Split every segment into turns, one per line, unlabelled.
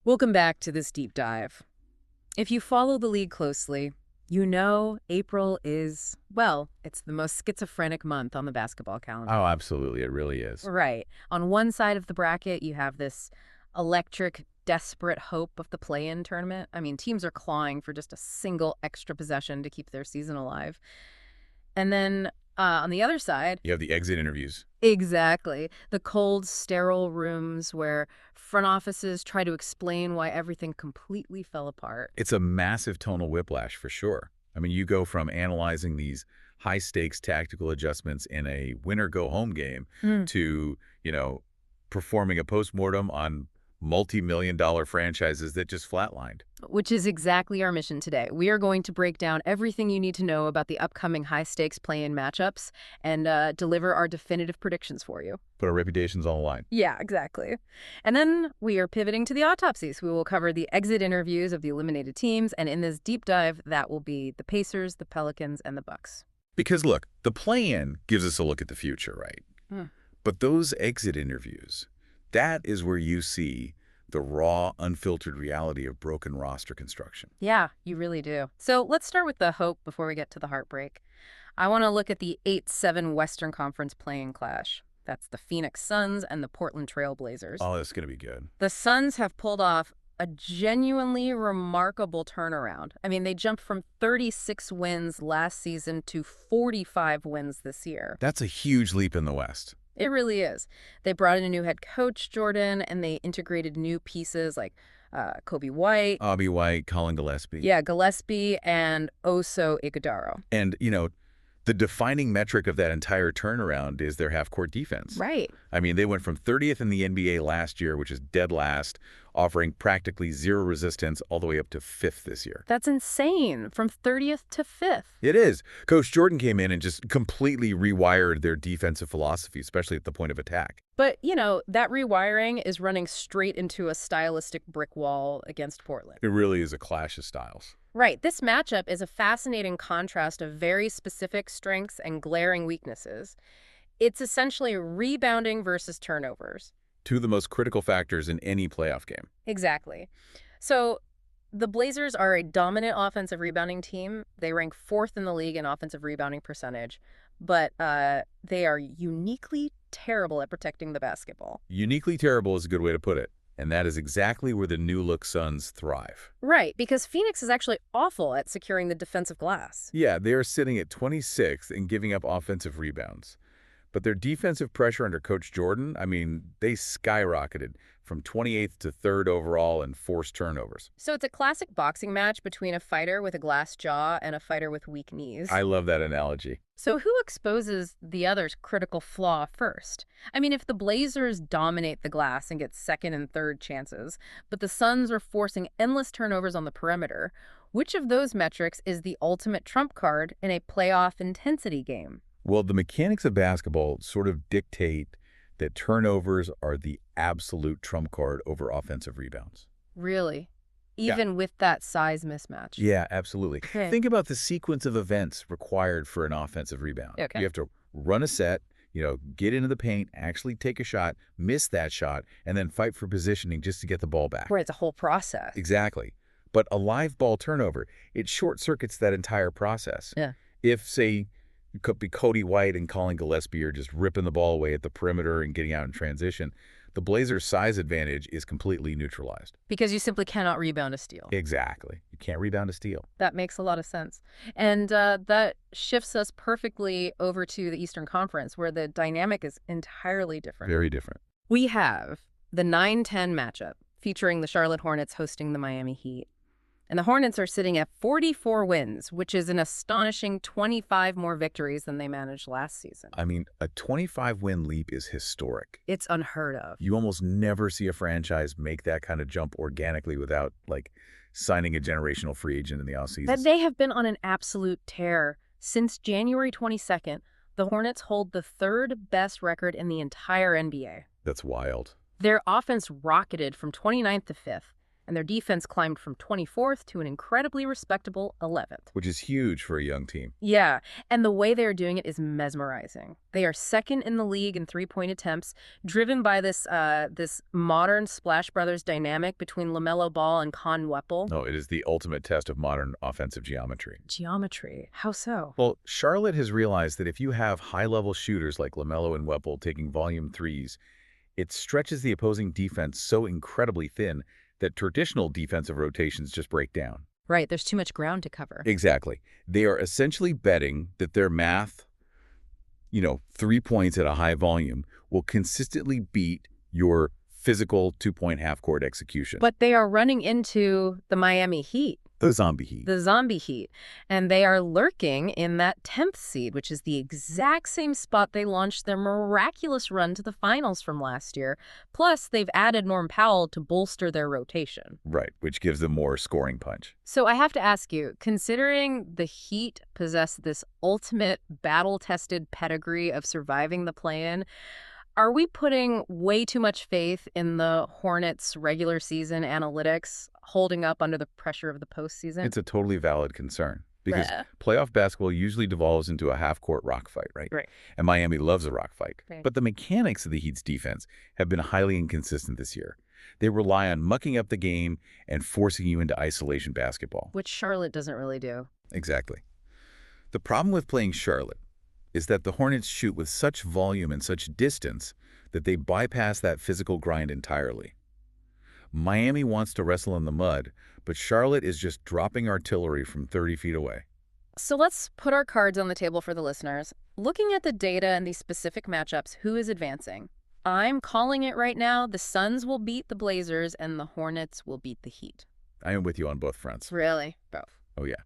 Welcome back to this deep dive. If you follow the league closely, you know April is, well, it's the most schizophrenic month on the basketball calendar.
Oh, absolutely. It really is.
Right. On one side of the bracket, you have this electric, desperate hope of the play-in tournament. I mean, teams are clawing for just a single extra possession to keep their season alive. And then on the other side,
You have the exit interviews.
exactly, the cold, sterile rooms where front offices try to explain why everything completely fell apart.
It's a massive tonal whiplash for sure. I mean, you go from analyzing these high-stakes tactical adjustments in a winner-go-home game to, performing a postmortem on multi-million-dollar franchises that just flatlined.
Which is exactly our mission today. We are going to break down everything you need to know about the upcoming high-stakes play-in matchups and deliver our definitive predictions for you.
But our reputation's on the line.
Yeah, exactly. And then we are pivoting to the autopsies. We will cover the exit interviews of the eliminated teams, and in this deep dive, that will be the Pacers, the Pelicans, and the Bucks.
Because, look, the play-in gives us a look at the future, right? But those exit interviews, that is where you see the raw, unfiltered reality of broken roster construction.
Yeah, you really do. So let's start with the hope before we get to the heartbreak. I want to look at the 8-7 Western Conference play-in clash. That's the Phoenix Suns and the Portland Trail Blazers.
Oh, that's going to be good.
The Suns have pulled off a genuinely remarkable turnaround. I mean, they jumped from 36 wins last season to 45 wins this year.
That's a huge leap in the West.
It really is. They brought in a new head coach, Jordan, and they integrated new pieces like Kobe White.
Obi White, Colin Gillespie.
Yeah, Gillespie and Oso Ighodaro.
And, the defining metric of that entire turnaround is their half-court defense.
Right.
I mean, they went from 30th in the NBA last year, which is dead last, offering practically zero resistance, all the way up to 5th this year.
That's insane. From 30th to 5th.
It is. Coach Jordan came in and just completely rewired their defensive philosophy, especially at the point of attack.
But, that rewiring is running straight into a stylistic brick wall against Portland.
It really is a clash of styles.
Right. This matchup is a fascinating contrast of very specific strengths and glaring weaknesses. It's essentially rebounding versus turnovers.
Two of the most critical factors in any playoff game.
Exactly. So the Blazers are a dominant offensive rebounding team. They rank 4th in the league in offensive rebounding percentage, but they are uniquely terrible at protecting the basketball.
Uniquely terrible is a good way to put it. And that is exactly where the new-look Suns thrive.
Right, because Phoenix is actually awful at securing the defensive glass.
Yeah, they are sitting at 26th and giving up offensive rebounds. But their defensive pressure under Coach Jordan, I mean, they skyrocketed from 28th to 3rd overall in forced turnovers.
So it's a classic boxing match between a fighter with a glass jaw and a fighter with weak knees.
I love that analogy.
So who exposes the other's critical flaw first? I mean, if the Blazers dominate the glass and get 2nd and 3rd chances, but the Suns are forcing endless turnovers on the perimeter, which of those metrics is the ultimate trump card in a playoff intensity game?
Well, the mechanics of basketball sort of dictate that turnovers are the absolute trump card over offensive rebounds.
Really? Even with that size mismatch?
Yeah, absolutely.
Okay.
Think about the sequence of events required for an offensive rebound.
Okay.
You have to run a set, get into the paint, actually take a shot, miss that shot, and then fight for positioning just to get the ball back.
Where it's a whole process.
Exactly. But a live ball turnover, it short-circuits that entire process.
Yeah.
If, say, it could be Cody White and Colin Gillespie are just ripping the ball away at the perimeter and getting out in transition, the Blazers' size advantage is completely neutralized.
Because you simply cannot rebound a steal.
Exactly. You can't rebound a steal.
That makes a lot of sense. And that shifts us perfectly over to the Eastern Conference, where the dynamic is entirely different.
Very different.
We have the 9-10 matchup, featuring the Charlotte Hornets hosting the Miami Heat. And the Hornets are sitting at 44 wins, which is an astonishing 25 more victories than they managed last season.
I mean, a 25-win leap is historic.
It's unheard of.
You almost never see a franchise make that kind of jump organically without, signing a generational free agent in the offseason.
But they have been on an absolute tear. Since January 22nd, the Hornets hold the 3rd best record in the entire NBA.
That's wild.
Their offense rocketed from 29th to 5th. and their defense climbed from 24th to an incredibly respectable 11th.
Which is huge for a young team.
Yeah, and the way they're doing it is mesmerizing. They are second in the league in three-point attempts, driven by this modern Splash Brothers dynamic between LaMelo Ball and Con Weppel.
No, it is the ultimate test of modern offensive geometry.
Geometry. How so?
Well, Charlotte has realized that if you have high-level shooters like LaMelo and Weppel taking volume threes, it stretches the opposing defense so incredibly thin that traditional defensive rotations just break down.
Right, there's too much ground to cover.
Exactly. They are essentially betting that their math, 3 points at a high volume, will consistently beat your physical two-point half-court execution.
But they are running into the Miami Heat.
The zombie heat.
The zombie heat. And they are lurking in that 10th seed, which is the exact same spot they launched their miraculous run to the finals from last year. Plus, they've added Norm Powell to bolster their rotation.
Right, which gives them more scoring punch.
So I have to ask you, considering the Heat possess this ultimate battle-tested pedigree of surviving the play-in, are we putting way too much faith in the Hornets' regular season analytics holding up under the pressure of the postseason?
It's a totally valid concern because
Bleh.
playoff basketball usually devolves into a half-court rock fight, right?
Right.
And Miami loves a rock fight.
Right.
But the mechanics of the Heat's defense have been highly inconsistent this year. They rely on mucking up the game and forcing you into isolation basketball.
Which Charlotte doesn't really do.
Exactly. The problem with playing Charlotte is that the Hornets shoot with such volume and such distance that they bypass that physical grind entirely. Miami wants to wrestle in the mud, but Charlotte is just dropping artillery from 30 feet away.
So let's put our cards on the table for the listeners. Looking at the data and these specific matchups, who is advancing? I'm calling it right now. The Suns will beat the Blazers and the Hornets will beat the Heat.
I am with you on both fronts.
Really? Both.
Oh, yeah.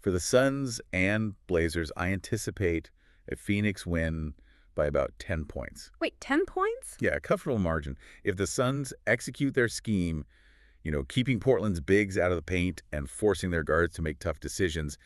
For the Suns and Blazers, I anticipate a Phoenix win by about 10 points.
Wait, 10 points?
Yeah, a comfortable margin. If the Suns execute their scheme, keeping Portland's bigs out of the paint and forcing their guards to make tough decisions,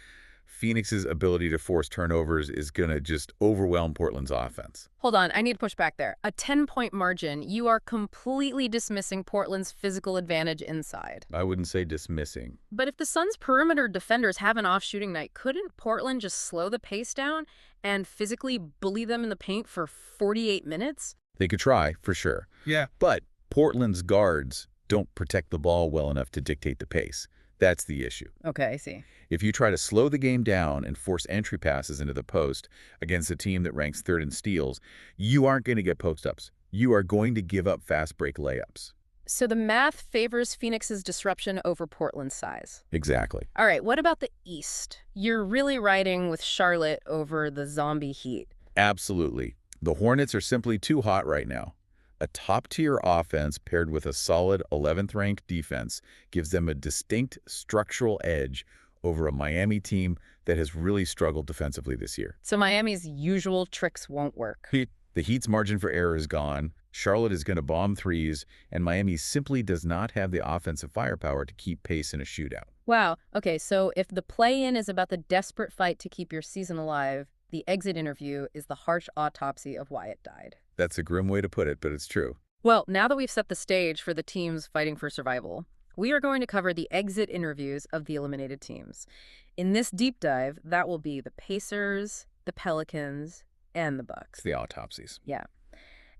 Phoenix's ability to force turnovers is going to just overwhelm Portland's offense.
Hold on, I need to push back there. A 10-point margin, you are completely dismissing Portland's physical advantage inside.
I wouldn't say dismissing.
But if the Suns' perimeter defenders have an off-shooting night, couldn't Portland just slow the pace down and physically bully them in the paint for 48 minutes?
They could try, for sure.
Yeah.
But Portland's guards don't protect the ball well enough to dictate the pace. That's the issue.
Okay, I see.
If you try to slow the game down and force entry passes into the post against a team that ranks third in steals, you aren't going to get post-ups. You are going to give up fast break layups.
So the math favors Phoenix's disruption over Portland's size.
Exactly.
All right, what about the East? You're really riding with Charlotte over the zombie Heat.
Absolutely. The Hornets are simply too hot right now. A top-tier offense paired with a solid 11th-ranked defense gives them a distinct structural edge over a Miami team that has really struggled defensively this year.
So Miami's usual tricks won't work.
The Heat's margin for error is gone, Charlotte is going to bomb threes, and Miami simply does not have the offensive firepower to keep pace in a shootout.
Wow. Okay, so if the play-in is about the desperate fight to keep your season alive, the exit interview is the harsh autopsy of why it died.
That's a grim way to put it, but it's true.
Well, now that we've set the stage for the teams fighting for survival, we are going to cover the exit interviews of the eliminated teams. In this deep dive, that will be the Pacers, the Pelicans, and the Bucks.
It's the autopsies.
Yeah.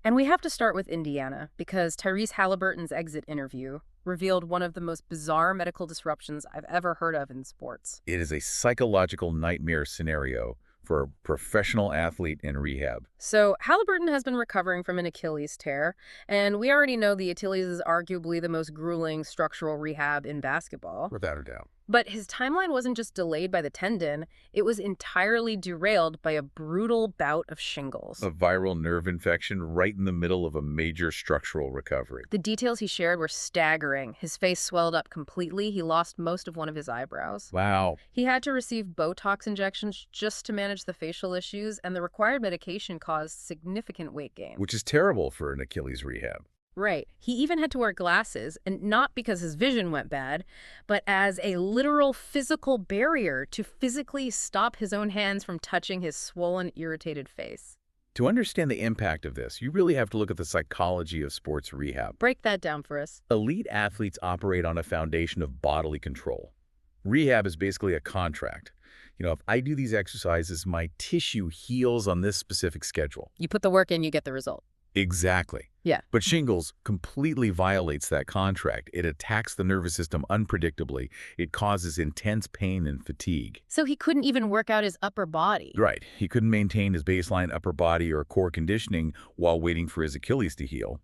And we have to start with Indiana because Tyrese Haliburton's exit interview revealed one of the most bizarre medical disruptions I've ever heard of in sports.
It is a psychological nightmare scenario for a professional athlete in rehab.
So Haliburton has been recovering from an Achilles tear, and we already know the Achilles is arguably the most grueling structural rehab in basketball.
Without a doubt.
But his timeline wasn't just delayed by the tendon, it was entirely derailed by a brutal bout of shingles.
A viral nerve infection right in the middle of a major structural recovery.
The details he shared were staggering. His face swelled up completely. He lost most of one of his eyebrows.
Wow.
He had to receive Botox injections just to manage the facial issues, and the required medication caused significant weight gain.
Which is terrible for an Achilles rehab.
Right. He even had to wear glasses, and not because his vision went bad, but as a literal physical barrier to physically stop his own hands from touching his swollen, irritated face.
To understand the impact of this, you really have to look at the psychology of sports rehab.
Break that down for us.
Elite athletes operate on a foundation of bodily control. Rehab is basically a contract. If I do these exercises, my tissue heals on this specific schedule.
You put the work in, you get the result.
Exactly.
Yeah.
But shingles completely violates that contract. It attacks the nervous system unpredictably. It causes intense pain and fatigue.
So he couldn't even work out his upper body.
Right. He couldn't maintain his baseline upper body or core conditioning while waiting for his Achilles to heal.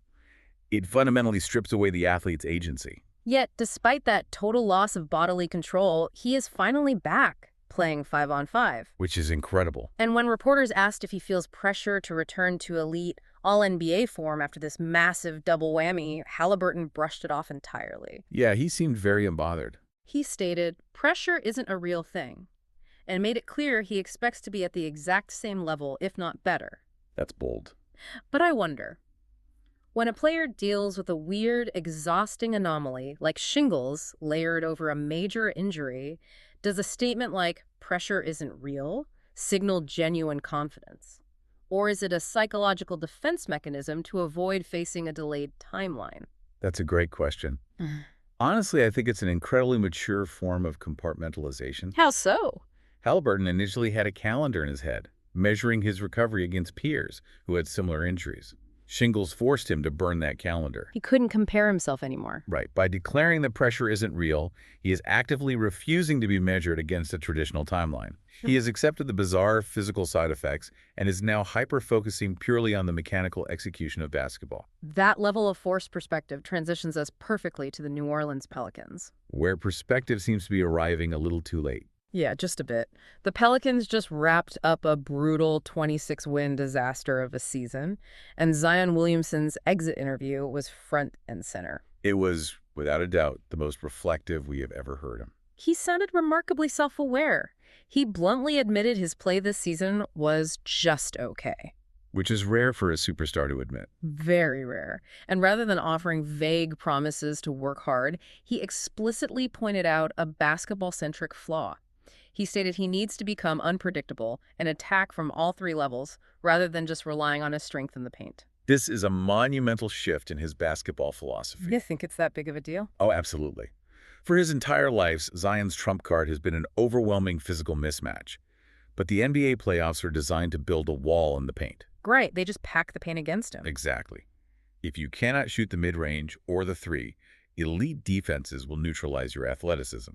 It fundamentally strips away the athlete's agency.
Yet, despite that total loss of bodily control, he is finally back playing 5-on-5.
Which is incredible.
And when reporters asked if he feels pressure to return to elite All-NBA form after this massive double whammy, Haliburton brushed it off entirely.
Yeah, he seemed very unbothered.
He stated, "Pressure isn't a real thing," and made it clear he expects to be at the exact same level, if not better.
That's bold.
But I wonder, when a player deals with a weird, exhausting anomaly like shingles layered over a major injury, does a statement like, "pressure isn't real," signal genuine confidence? Or is it a psychological defense mechanism to avoid facing a delayed timeline?
That's a great question. Honestly, I think it's an incredibly mature form of compartmentalization.
How so?
Haliburton initially had a calendar in his head, measuring his recovery against peers who had similar injuries. Shingles forced him to burn that calendar.
He couldn't compare himself anymore.
Right. By declaring the pressure isn't real, he is actively refusing to be measured against a traditional timeline. He has accepted the bizarre physical side effects and is now hyper-focusing purely on the mechanical execution of basketball.
That level of forced perspective transitions us perfectly to the New Orleans Pelicans.
Where perspective seems to be arriving a little too late.
Yeah, just a bit. The Pelicans just wrapped up a brutal 26-win disaster of a season, and Zion Williamson's exit interview was front and center.
It was, without a doubt, the most reflective we have ever heard him.
He sounded remarkably self-aware. He bluntly admitted his play this season was just okay.
Which is rare for a superstar to admit.
Very rare. And rather than offering vague promises to work hard, he explicitly pointed out a basketball-centric flaw. He stated he needs to become unpredictable and attack from all three levels, rather than just relying on his strength in the paint.
This is a monumental shift in his basketball philosophy.
You think it's that big of a deal?
Oh, absolutely. For his entire life, Zion's trump card has been an overwhelming physical mismatch. But the NBA playoffs are designed to build a wall in the paint.
Great, they just pack the paint against him.
Exactly. If you cannot shoot the mid-range or the three, elite defenses will neutralize your athleticism.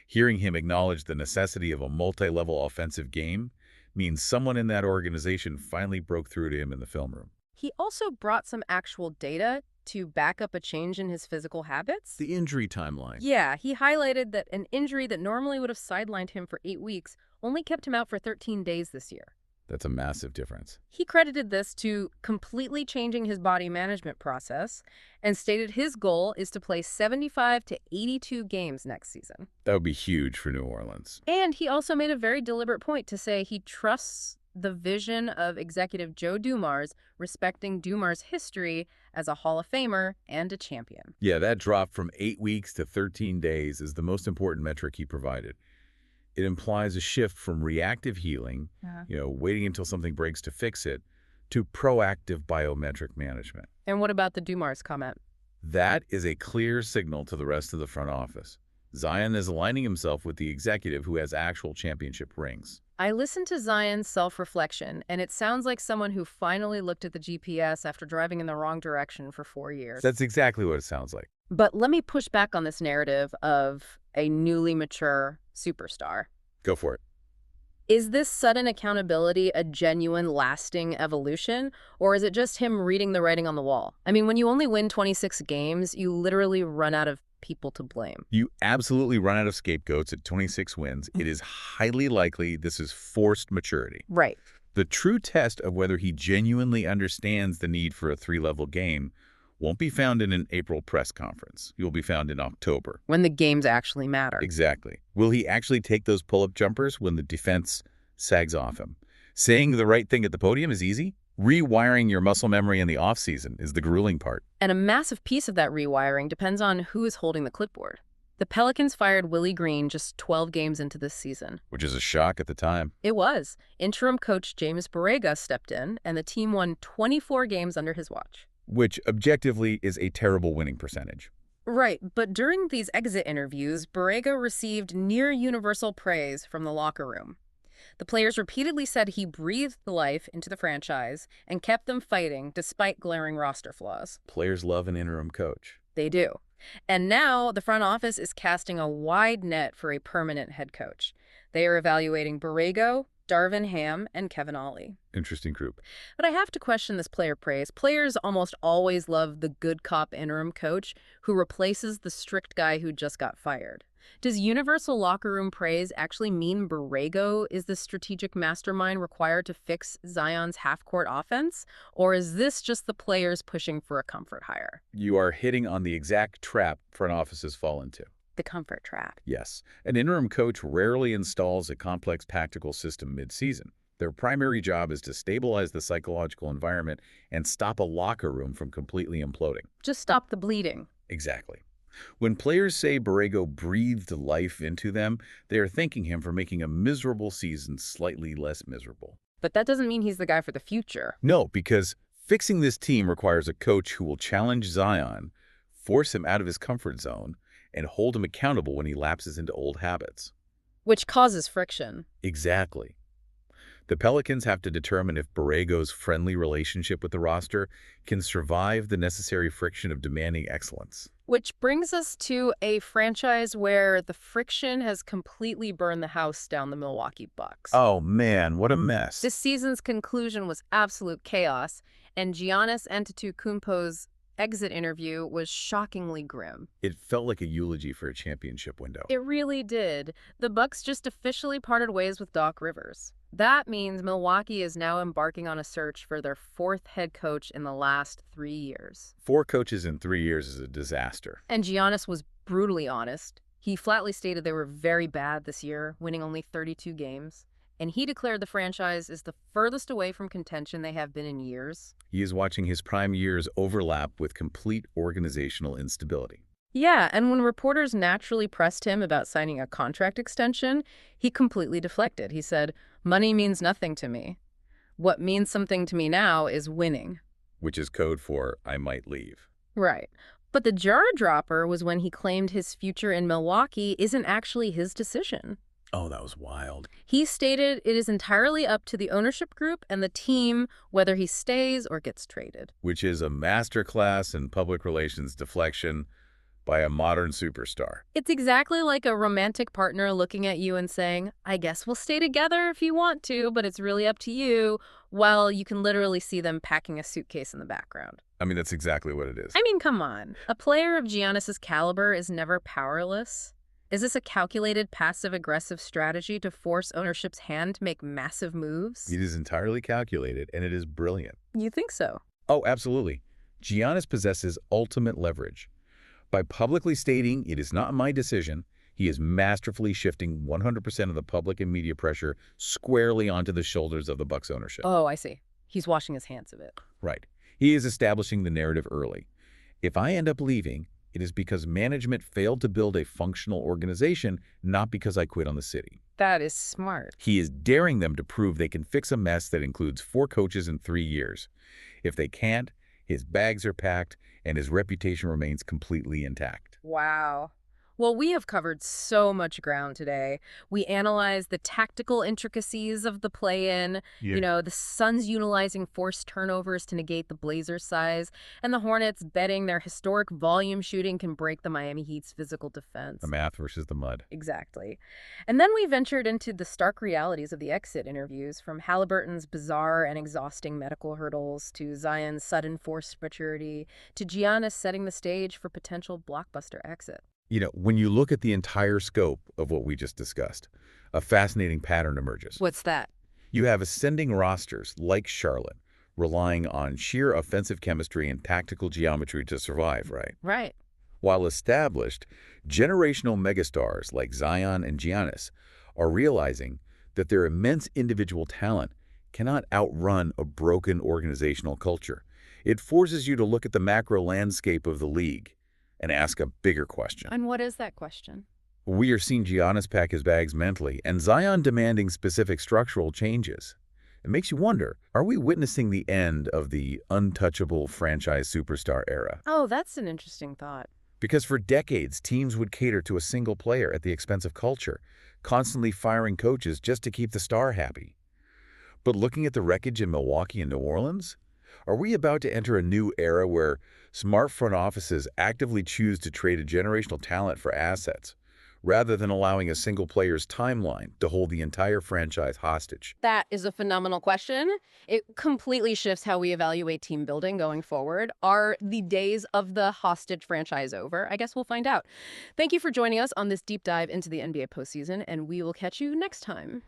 Hearing him acknowledge the necessity of a multi-level offensive game means someone in that organization finally broke through to him in the film room.
He also brought some actual data to back up a change in his physical habits.
The injury timeline.
Yeah, he highlighted that an injury that normally would have sidelined him for 8 weeks only kept him out for 13 days this year.
That's a massive difference.
He credited this to completely changing his body management process and stated his goal is to play 75 to 82 games next season.
That would be huge for New Orleans.
And he also made a very deliberate point to say he trusts the vision of executive Joe Dumars, respecting Dumars' history as a Hall of Famer and a champion.
Yeah, that drop from 8 weeks to 13 days is the most important metric he provided. It implies a shift from reactive healing, waiting until something breaks to fix it, to proactive biometric management.
And what about the Dumars comment?
That is a clear signal to the rest of the front office. Zion is aligning himself with the executive who has actual championship rings.
I listened to Zion's self-reflection, and it sounds like someone who finally looked at the GPS after driving in the wrong direction for 4 years.
That's exactly what it sounds like.
But let me push back on this narrative of a newly mature superstar.
Go for it.
Is this sudden accountability a genuine, lasting evolution, or is it just him reading the writing on the wall? I mean, when you only win 26 games, you literally run out of people to blame.
You absolutely run out of scapegoats at 26 wins. It is highly likely this is forced maturity.
Right.
The true test of whether he genuinely understands the need for a three-level game won't be found in an April press conference. You'll be found in October.
When the games actually matter.
Exactly. Will he actually take those pull-up jumpers when the defense sags off him? Saying the right thing at the podium is easy. Rewiring your muscle memory in the offseason is the grueling part.
And a massive piece of that rewiring depends on who is holding the clipboard. The Pelicans fired Willie Green just 12 games into this season.
Which is a shock at the time.
It was. Interim coach James Borrega stepped in, and the team won 24 games under his watch.
Which, objectively, is a terrible winning percentage.
Right, but during these exit interviews, Borrega received near-universal praise from the locker room. The players repeatedly said he breathed life into the franchise and kept them fighting despite glaring roster flaws.
Players love an interim coach.
They do. And now the front office is casting a wide net for a permanent head coach. They are evaluating Borrego, Darvin Ham, and Kevin Ollie.
Interesting group.
But I have to question this player praise. Players almost always love the good cop interim coach who replaces the strict guy who just got fired. Does universal locker room praise actually mean Borrego is the strategic mastermind required to fix Zion's half-court offense? Or is this just the players pushing for a comfort hire?
You are hitting on the exact trap front offices fall into.
The comfort trap.
Yes. An interim coach rarely installs a complex tactical system mid-season. Their primary job is to stabilize the psychological environment and stop a locker room from completely imploding.
Just stop the bleeding.
Exactly. When players say Borrego breathed life into them, they are thanking him for making a miserable season slightly less miserable.
But that doesn't mean he's the guy for the future.
No, because fixing this team requires a coach who will challenge Zion, force him out of his comfort zone, and hold him accountable when he lapses into old habits.
Which causes friction.
Exactly. The Pelicans have to determine if Borrego's friendly relationship with the roster can survive the necessary friction of demanding excellence.
Which brings us to a franchise where the friction has completely burned the house down the Milwaukee Bucks.
Oh man, what a mess.
This season's conclusion was absolute chaos, and Giannis Antetokounmpo's exit interview was shockingly grim.
It felt like a eulogy for a championship window.
It really did. The Bucks just officially parted ways with Doc Rivers. That means Milwaukee is now embarking on a search for their fourth head coach in the last 3 years.
4 coaches in 3 years is a disaster.
And Giannis was brutally honest. He flatly stated they were very bad this year, winning only 32 games. And he declared the franchise is the furthest away from contention they have been in years.
He is watching his prime years overlap with complete organizational instability.
Yeah, and when reporters naturally pressed him about signing a contract extension, he completely deflected. He said, "Money means nothing to me. What means something to me now is winning."
Which is code for, I might leave.
Right. But the jaw-dropper was when he claimed his future in Milwaukee isn't actually his decision.
Oh, that was wild.
He stated it is entirely up to the ownership group and the team whether he stays or gets traded.
Which is a masterclass in public relations deflection by a modern superstar.
It's exactly like a romantic partner looking at you and saying, "I guess we'll stay together if you want to, but it's really up to you," while you can literally see them packing a suitcase in the background.
I mean, that's exactly what it is.
I mean, come on. A player of Giannis's caliber is never powerless. Is this a calculated passive-aggressive strategy to force ownership's hand to make massive moves?
It is entirely calculated, and it is brilliant.
You think so?
Oh, absolutely. Giannis possesses ultimate leverage. By publicly stating, "It is not my decision," he is masterfully shifting 100% of the public and media pressure squarely onto the shoulders of the Bucks ownership.
Oh, I see. He's washing his hands of it.
Right. He is establishing the narrative early. If I end up leaving, it is because management failed to build a functional organization, not because I quit on the city.
That is smart.
He is daring them to prove they can fix a mess that includes 4 coaches in 3 years. If they can't, his bags are packed and his reputation remains completely intact.
Wow. Well, we have covered so much ground today. We analyzed the tactical intricacies of the play-in, the Suns utilizing forced turnovers to negate the Blazers' size, and the Hornets betting their historic volume shooting can break the Miami Heat's physical defense.
The math versus the mud.
Exactly. And then we ventured into the stark realities of the exit interviews, from Haliburton's bizarre and exhausting medical hurdles to Zion's sudden forced maturity to Giannis setting the stage for potential blockbuster exit.
When you look at the entire scope of what we just discussed, a fascinating pattern emerges.
What's that?
You have ascending rosters like Charlotte, relying on sheer offensive chemistry and tactical geometry to survive, right?
Right.
While established, generational megastars like Zion and Giannis are realizing that their immense individual talent cannot outrun a broken organizational culture. It forces you to look at the macro landscape of the league and ask a bigger question.
And what is that question?
We are seeing Giannis pack his bags mentally and Zion demanding specific structural changes. It makes you wonder, are we witnessing the end of the untouchable franchise superstar era?
Oh, that's an interesting thought.
Because for decades, teams would cater to a single player at the expense of culture, constantly firing coaches just to keep the star happy. But looking at the wreckage in Milwaukee and New Orleans, are we about to enter a new era where smart front offices actively choose to trade a generational talent for assets, rather than allowing a single player's timeline to hold the entire franchise hostage?
That is a phenomenal question. It completely shifts how we evaluate team building going forward. Are the days of the hostage franchise over? I guess we'll find out. Thank you for joining us on this deep dive into the NBA postseason, and we will catch you next time.